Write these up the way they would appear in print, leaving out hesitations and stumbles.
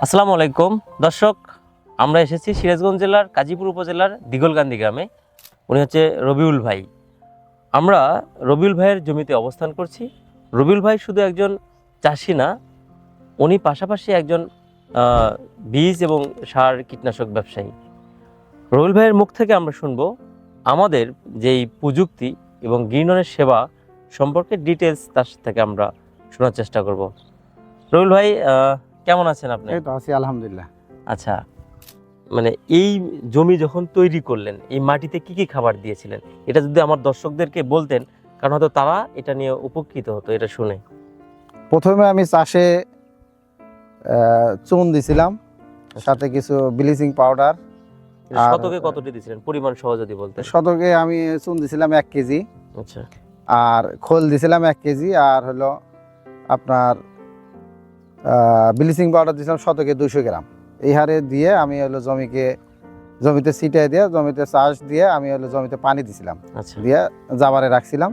আসসালামু আলাইকুম দর্শক, আমরা এসেছি সিরাজগঞ্জ জেলার কাজীপুর উপজেলার দিগলকান্দি গ্রামে। উনি হচ্ছে রবিউল ভাই। আমরা রবিউল ভাইয়ের জমিতে অবস্থান করছি। রবিউল ভাই শুধু একজন চাষি না, উনি পাশাপাশি একজন বীজ এবং সার কীটনাশক ব্যবসায়ী। রবিউল ভাইয়ের মুখ থেকে আমরা শুনবো আমাদের যেই প্রযুক্তি এবং গ্রিননের সেবা সম্পর্কে ডিটেলস তার থেকে আমরা শোনার চেষ্টা করব। রবিউল ভাই, কেমন আছেন আপনি? এই তো আছি আলহামদুলিল্লাহ। আচ্ছা, মানে এই জমি যখন তৈরি করলেন, এই মাটিতে কি কি খাবার দিয়েছিলেন, এটা যদি আমার দর্শকদেরকে বলতেন, কারণ হয়তো তারা এটা নিয়ে উপকৃত হতো এটা শুনে। প্রথমে আমি চাষে চুন দিছিলাম, সাথে কিছু ব্লিচিং পাউডার। আর শতকে কতটি দিয়েছিলেন, পরিমাণ সহ যদি বলতেন? শতকে আমি চুন দিছিলাম 1 কেজি, আচ্ছা, আর খোল দিছিলাম 1 কেজি, আর হলো আপনার ব্লিচিং পাউডার দিছিলাম শতকে 200 গ্রাম। এই হারে দিয়ে আমি হলো জমিতে ছিটিয়ে দিয়ে জমিতে চাষ দিয়ে আমি হলো জমিতে পানি দিছিলাম, আচ্ছা, দিয়ে জাবারে রাখছিলাম।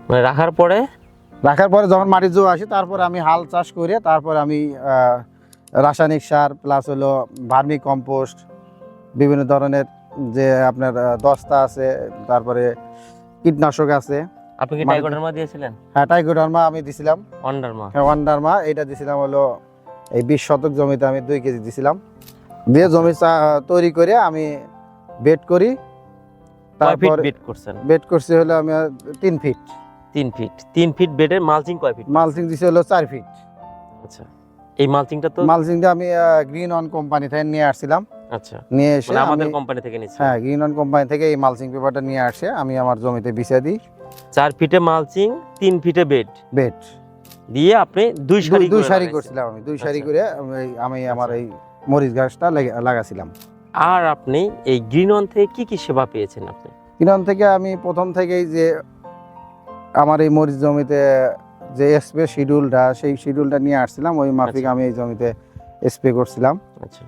মানে রাখার পরে যখন মাটির জো আসে তারপরে আমি হাল চাষ করে তারপরে আমি রাসায়নিক সার প্লাস হলো ভার্মি কম্পোস্ট, বিভিন্ন ধরনের যে আপনার দস্তা আছে, তারপরে কীটনাশক আছে। আপনি কি টাইকোডার্মা দিয়েছিলেন? হ্যাঁ, টাইকোডার্মা আমি দিছিলাম। ওয়ান্ডারমা? হ্যাঁ, ওয়ান্ডারমা এটা দিছিলাম হলো এই 20 শতক জমিতে আমি 2 কেজি দিছিলাম। দিয়ে জমি তৈরি করে আমি বেড করি। কয় ফিট তারপর বেড করছেন? বেড করছি হলো আমি 3 ফিট। 3 ফিট বেডের মালচিং কয় ফিট? মালচিং দিছি হলো 4 ফিট। আচ্ছা, এই মালচিংটা তো মালচিংটা আমি গ্রিন অন কোম্পানি থেকে নিয়ে আসছিলাম। আচ্ছা, নিয়ে এসে মানে আমাদের আমি কোম্পানি থেকে নিচ্ছি। হ্যাঁ, গ্রিন অন কোম্পানি থেকে এই মালচিং পেপারটা নিয়ে আসে আমি আমার জমিতে বিছিয়ে দিই। 4 ফিটে মালচিং, 3 ফিটে বেড বেড দিয়ে আপনি দুই সারি করছিলাম। আমি 2 সারি আচ্ছা। করে আমি আমার এই মরিচ গাছটা লাগাছিলাম। আর আপনি এই গ্রিন ওয়ান থেকে কি কি সেবা পেয়েছেন আপনি? গ্রিন অন থেকে আমি প্রথম থেকেই যে আমার এই মরিচ জমিতে যে স্প্রে শিডিউলটা, সেই শিডিউলটা নিয়ে আসছিলাম, ওই মাফিক আচ্ছা। আমি এই জমিতে স্প্রে করছিলাম। আচ্ছা,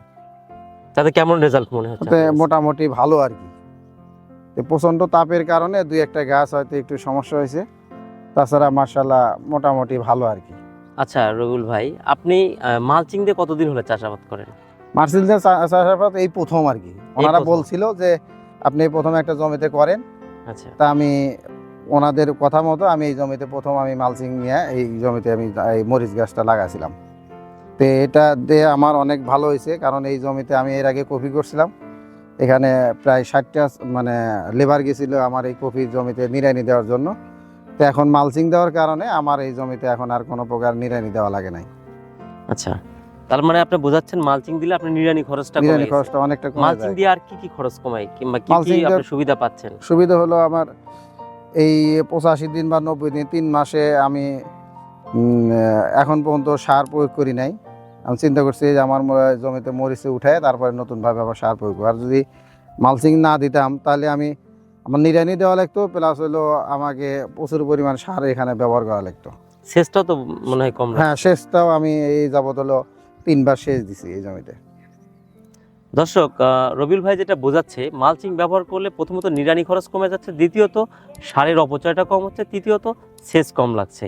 তাতে কেমন রেজাল্ট মনে হচ্ছে তাতে আপনার কাছে? মোটামুটি ভালো আর কি। প্রচণ্ড তাপের কারণে 2-1টা গাছ হয়তো একটু সমস্যা হয়েছে, তাছাড়া মার্শাল্লাহ মোটামুটি ভালো আর কি। আচ্ছা রবিউল ভাই, আপনি মালচিং দিয়ে কতদিন হলে চাষাবাদ করেন? মার্সিল দিয়ে চাষাবাদ এই প্রথম আর কি। ওনারা প্রথম? বলছিল যে আপনি প্রথম একটা জমিতে করেন, আচ্ছা, তা আমি ওনাদের কথা মতো আমি এই জমিতে প্রথম আমি মালচিং নিয়ে এই জমিতে আমি এই মরিচ গাছটা লাগাছিলাম। তো এটা দিয়ে আমার অনেক ভালো হয়েছে, কারণ এই জমিতে আমি এর আগে কফি করছিলাম। এখানে প্রায় 60টা মানে লেবার গেছিল আমার এই কফি জমিতে নিড়ানি দেওয়ার জন্য। তো এখন মালচিং দেওয়ার কারণে আমার এই জমিতে এখন আর কোনো প্রকার নিড়ানি দেওয়া লাগে নাই। আচ্ছা, তার মানে আপনি বোঝাচ্ছেন মালচিং দিলে আপনি নিড়ানি খরচটা কমে নিড়ানি গেছে। খরচটা অনেকটা কমে মালচিং যায়। দিয়ে আর কি কি খরচ কমায়, কিংবা কি কি মালচিং দিয়ে- আপনি সুবিধা পাচ্ছেন? সুবিধা হলো আমার এই 85 দিন বা 90 দিন 3 মাসে আমি এখন পর্যন্ত সার প্রয়োগ করি নাই। আমি চিন্তা করছি যে আমার জমিতে মরিচে উঠায় তারপরে নতুনভাবে আবার সার প্রয়োগ করব। আর যদি মালচিং না দিতাম তাহলে আমার নিড়ানি দেওয়া লাগতো, প্লাস হলো আমাকে প্রচুর পরিমাণ সার এখানে ব্যবহার করা লাগতো। সেচটা তো মনে হয় কম লাগে। হ্যাঁ, সেচটাও আমি এই যাবত হলো 3 বার সেচ দিছি এই জমিতে। দর্শক, রবিউল ভাই যেটা বোঝাচ্ছে, মালচিং ব্যবহার করলে প্রথমত নিড়ানি খরচ কমে যাচ্ছে, দ্বিতীয়ত সারের অপচয়টা কম হচ্ছে, তৃতীয়ত সেচ কম লাগছে।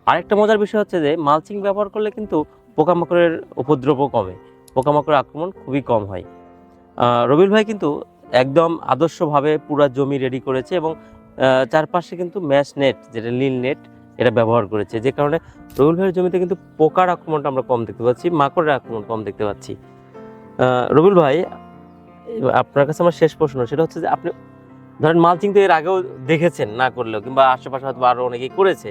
আরেকটা মজার বিষয় হচ্ছে যে মালচিং ব্যবহার করলে কিন্তু পোকামাকড়ের উপদ্রবও কমে, পোকামাকড়ের আক্রমণ খুবই কম হয়। রবিউল ভাই কিন্তু একদম আদর্শভাবে পুরো জমি রেডি করেছে এবং চারপাশে কিন্তু ম্যাশ নেট, যেটা নীল নেট, এটা ব্যবহার করেছে, যে কারণে রবিউল ভাইয়ের জমিতে কিন্তু পোকার আক্রমণটা আমরা কম দেখতে পাচ্ছি, মাকড়ের আক্রমণ কম দেখতে পাচ্ছি। রবিউল ভাই, আপনার কাছে আমার শেষ প্রশ্ন, সেটা হচ্ছে যে আপনি ধরেন মালচিং তো এর আগেও দেখেছেন না করলেও, কিংবা আশেপাশে হয়তো আরো অনেকেই করেছে,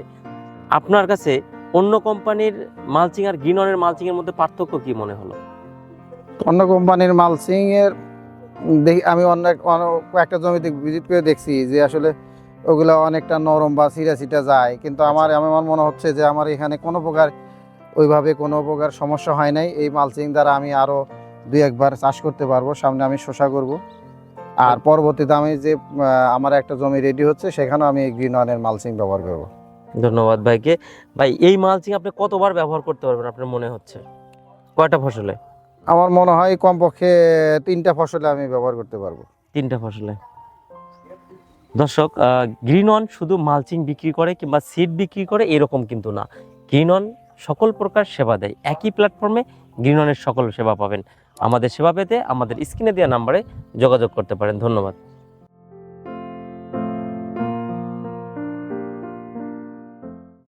আপনার কাছে অন্য কোম্পানির মালচিং আর গ্রিন অনের মালচিং এর মধ্যে পার্থক্য কি মনে হলো? অন্য কোম্পানির মালচিং এর আমি কয়েকটা জমিতে ভিজিট করে দেখছি যে আসলে ওগুলো অনেকটা নরম বা ছিটা যায়, কিন্তু আমার মনে হচ্ছে যে আমার এখানে কোনো প্রকার সমস্যা হয় নাই। এই মালচিং দ্বারা আমি আরো 2-1 বার চাষ করতে পারবো। সামনে আমি শসা করব, আর পরবর্তীতে আমি যে আমার একটা জমি রেডি হচ্ছে সেখানেও আমি গ্রিন ওয়ানের মালচিং ব্যবহার করব। ধন্যবাদ ভাইকে। ভাই, এই মালচিং আপনি কতবার ব্যবহার করতে পারবেন আপনার মনে হচ্ছে? কয়টা ফসলে? আমার মনে হয় কমপক্ষে 3টা ফসলে আমি ব্যবহার করতে পারবো। 3টা ফসলে। দর্শক, গ্রিন অন শুধু মালচিং বিক্রি করে কিংবা সিড বিক্রি করে এরকম কিন্তু না। গ্রিন অন সকল প্রকার সেবা দেয়, একই প্ল্যাটফর্মে গ্রিনওয়ানের সকল সেবা পাবেন। আমাদের সেবা পেতে আমাদের স্ক্রিনে দেওয়া নাম্বারে যোগাযোগ করতে পারেন। ধন্যবাদ।